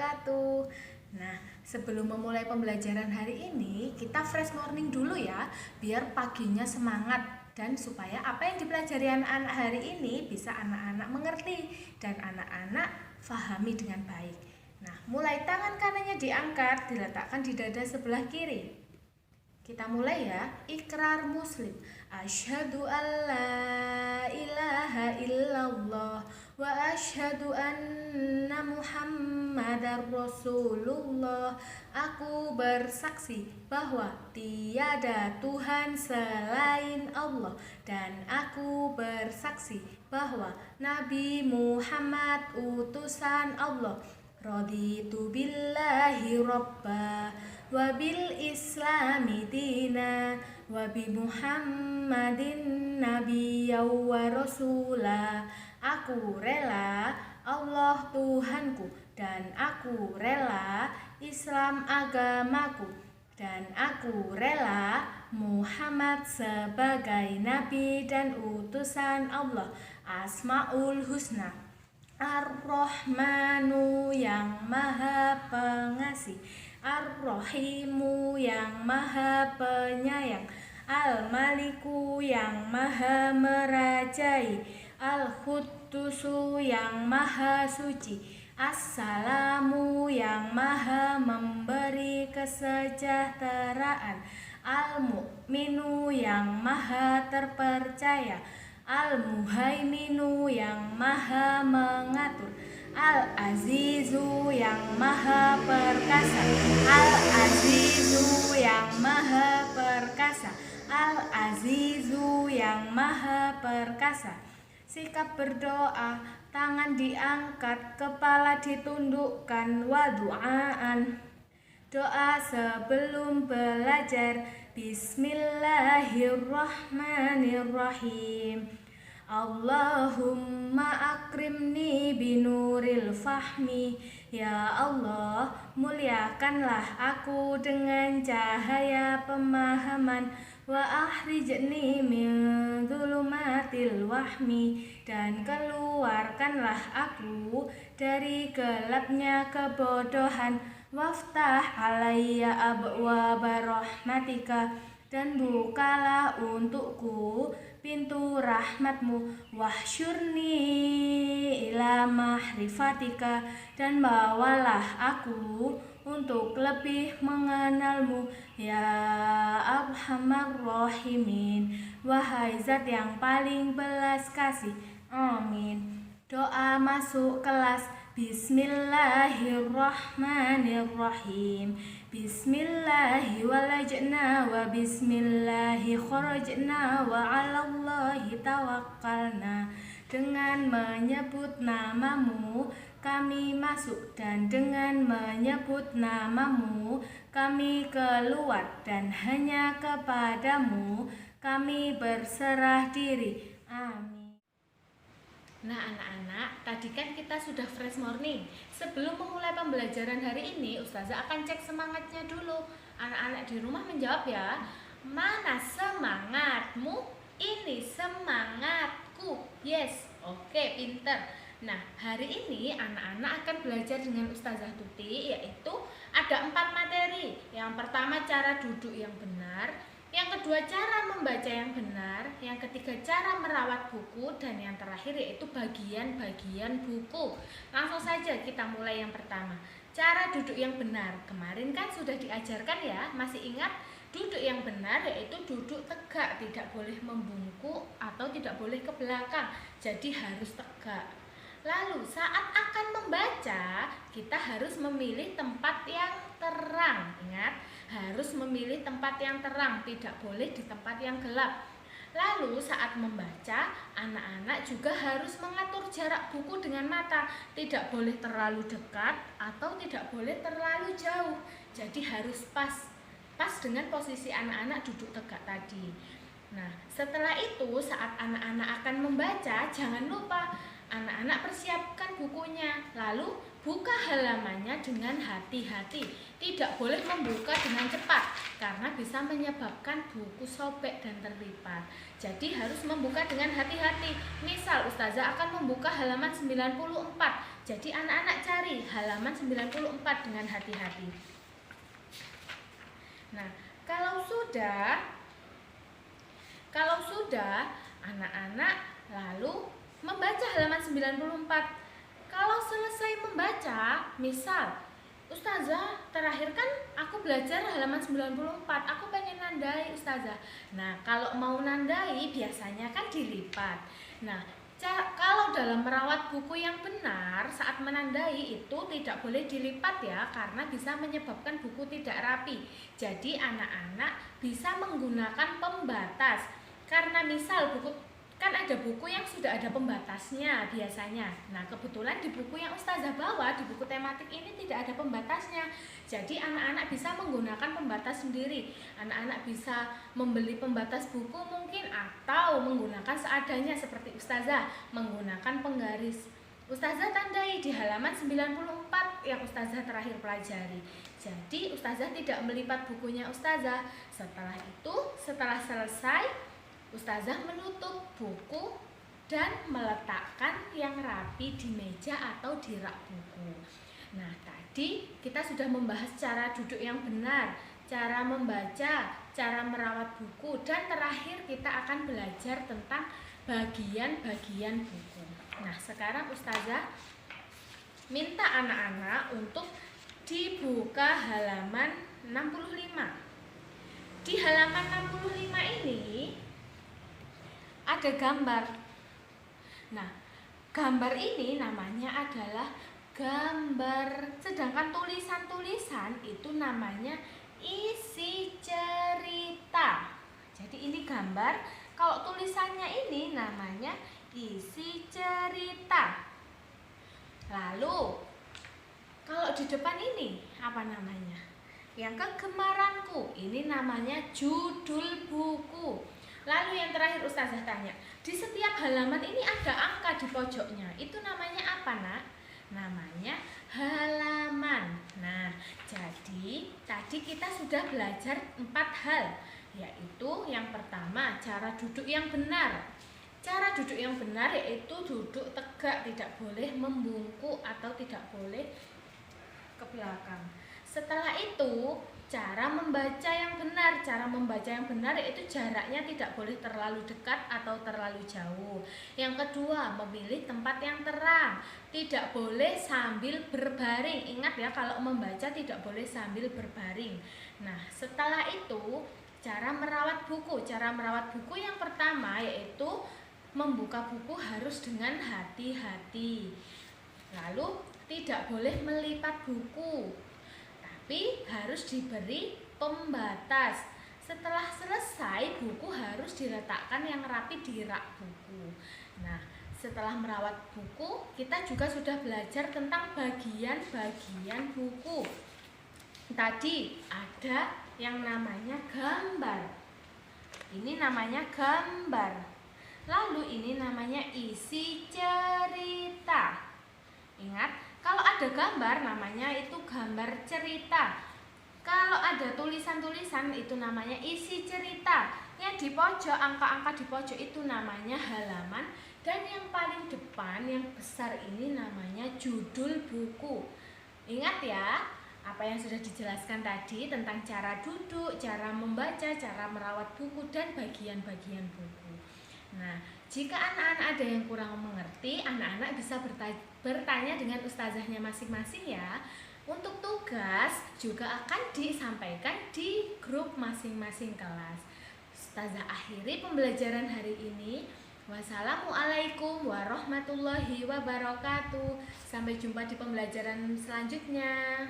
wabarakatuh. Nah, sebelum memulai pembelajaran hari ini, kita fresh morning dulu ya, biar paginya semangat dan supaya apa yang dipelajari anak-anak hari ini bisa anak-anak mengerti dan anak-anak fahami dengan baik. Nah, mulai tangan kanannya diangkat, diletakkan di dada sebelah kiri. Kita mulai ya. Ikrar muslim. Asyhadu alla ilaha illallah wa asyhadu anna muhammadar rasulullah. Aku bersaksi bahwa tiada Tuhan selain Allah, dan aku bersaksi bahwa Nabi Muhammad utusan Allah. Raditu billahi robba wa bil islami dina wa bi muhammadin nabiyya wa rasula. Aku rela Allah Tuhanku, dan aku rela Islam agamaku, dan aku rela Muhammad sebagai nabi dan utusan Allah. Asmaul husna. Ar-Rahmanu yang maha pengasih, Ar-Rahimu yang maha penyayang, Al-Maliku yang maha merajai, Al-Quddusu yang maha suci, As-Salamu yang maha memberi kesejahteraan, Al-Mu'minu yang maha terpercaya, Al-Muhaiminu yang maha mengatur, Al-Azizu yang maha perkasa, Al-Azizu yang maha perkasa, Al-Azizu yang maha perkasa. Sikap berdoa, tangan diangkat, kepala ditundukkan, wadu'aan. Doa sebelum belajar. Bismillahirrahmanirrahim. Allahumma akrimni binuril fahmi. Ya Allah, muliakanlah aku dengan cahaya pemahaman. Wa akhrijni min dzulumatil wahmi. Dan keluarkanlah aku dari gelapnya kebodohan. Waftah alayya abwaaba rahmatika. Dan bukalah untukku pintu rahmatmu. Wahsyurni ila mahrifatika. Dan bawalah aku untuk lebih mengenalmu. Ya arhamar rahimin. Wahai zat yang paling belas kasih. Amin. Doa masuk kelas. Bismillahirrahmanirrahim. Bismillahi walajna wa bismillahi kharajna wa 'alallahi tawakkalna. Dengan menyebut namamu kami masuk, dan dengan menyebut namamu kami keluar, dan hanya kepadamu kami berserah diri. Amin. Nah anak-anak, tadi kan kita sudah fresh morning. Sebelum memulai pembelajaran hari ini, Ustazah akan cek semangatnya dulu. Anak-anak di rumah menjawab ya. Mana semangatmu? Ini semangatku. Yes, oke, pinter. Nah, hari ini anak-anak akan belajar dengan Ustazah Tuti, yaitu ada 4 materi. Yang pertama cara duduk yang benar, yang kedua cara membaca yang benar, yang ketiga cara merawat buku, dan yang terakhir yaitu bagian-bagian buku. Langsung saja kita mulai yang pertama. Cara duduk yang benar. Kemarin kan sudah diajarkan ya, masih ingat? Duduk yang benar yaitu duduk tegak, tidak boleh membungkuk atau tidak boleh ke belakang. Jadi harus tegak. Lalu saat akan membaca, kita harus memilih tempat yang terang. Ingat, harus memilih tempat yang terang, tidak boleh di tempat yang gelap. Lalu saat membaca, anak-anak juga harus mengatur jarak buku dengan mata. Tidak boleh terlalu dekat atau tidak boleh terlalu jauh. Jadi harus pas dengan posisi anak-anak duduk tegak tadi. Nah, setelah itu saat anak-anak akan membaca, jangan lupa anak-anak persiapkan bukunya. Lalu buka halamannya dengan hati-hati. Tidak boleh membuka dengan cepat karena bisa menyebabkan buku sobek dan terlipat. Jadi harus membuka dengan hati-hati. Misal ustazah akan membuka halaman 94. Jadi anak-anak cari halaman 94 dengan hati-hati. Nah, kalau sudah anak-anak lalu membaca halaman 94. Kalau selesai membaca, misal ustazah terakhir kan aku belajar halaman 94, aku pengen nandai ustazah. Nah, kalau mau nandai biasanya kan dilipat. Nah, kalau dalam merawat buku yang benar, saat menandai itu tidak boleh dilipat ya, karena bisa menyebabkan buku tidak rapi. Jadi anak-anak bisa menggunakan pembatas. Karena misal kan ada buku yang sudah ada pembatasnya biasanya. Nah, kebetulan di buku yang ustazah bawa, di buku tematik ini tidak ada pembatasnya. Jadi anak-anak bisa menggunakan pembatas sendiri. Anak-anak bisa membeli pembatas buku mungkin, atau menggunakan seadanya seperti ustazah, menggunakan penggaris. Ustazah tandai di halaman 94 yang ustazah terakhir pelajari. Jadi ustazah tidak melipat bukunya ustazah. Setelah selesai, ustazah menutup buku dan meletakkan yang rapi di meja atau di rak buku. Nah, tadi kita sudah membahas cara duduk yang benar, cara membaca, cara merawat buku, dan terakhir kita akan belajar tentang bagian-bagian buku. Nah, sekarang ustazah minta anak-anak untuk dibuka halaman 65. Di halaman 65 ini ada gambar. Nah, gambar ini namanya adalah gambar, sedangkan tulisan-tulisan itu namanya isi cerita. Jadi ini gambar, kalau tulisannya ini namanya isi cerita. Lalu kalau di depan ini apa namanya? Yang kegemaranku, ini namanya judul buku. Lalu yang terakhir ustazah tanya, di setiap halaman ini ada angka di pojoknya. Itu namanya apa, Nak? Namanya halaman. Nah, jadi tadi kita sudah belajar 4 hal, yaitu yang pertama cara duduk yang benar. Cara duduk yang benar yaitu duduk tegak, tidak boleh membungkuk atau tidak boleh ke belakang. Setelah itu, cara membaca yang benar. Cara membaca yang benar yaitu jaraknya tidak boleh terlalu dekat atau terlalu jauh. Yang kedua, memilih tempat yang terang. Tidak boleh sambil berbaring. Ingat ya, kalau membaca tidak boleh sambil berbaring. Nah, setelah itu, cara merawat buku. Cara merawat buku yang pertama yaitu membuka buku harus dengan hati-hati. Lalu, tidak boleh melipat buku, tapi harus diberi pembatas. Setelah selesai, buku harus diletakkan yang rapi di rak buku. Nah, setelah merawat buku, kita juga sudah belajar tentang bagian-bagian buku. Tadi ada yang namanya gambar. Ini namanya gambar. Lalu ini namanya isi cerita. Ingat, kalau ada gambar namanya itu gambar cerita. Kalau ada tulisan-tulisan itu namanya isi cerita. Yang di pojok, angka-angka di pojok itu namanya halaman. Dan yang paling depan, yang besar ini namanya judul buku. Ingat ya, apa yang sudah dijelaskan tadi tentang cara duduk, cara membaca, cara merawat buku, dan bagian-bagian buku. Nah, jika anak-anak ada yang kurang mengerti, anak-anak bisa bertanya dengan ustazahnya masing-masing ya. Untuk tugas juga akan disampaikan di grup masing-masing kelas. Ustazah akhiri pembelajaran hari ini. Wassalamualaikum warahmatullahi wabarakatuh. Sampai jumpa di pembelajaran selanjutnya.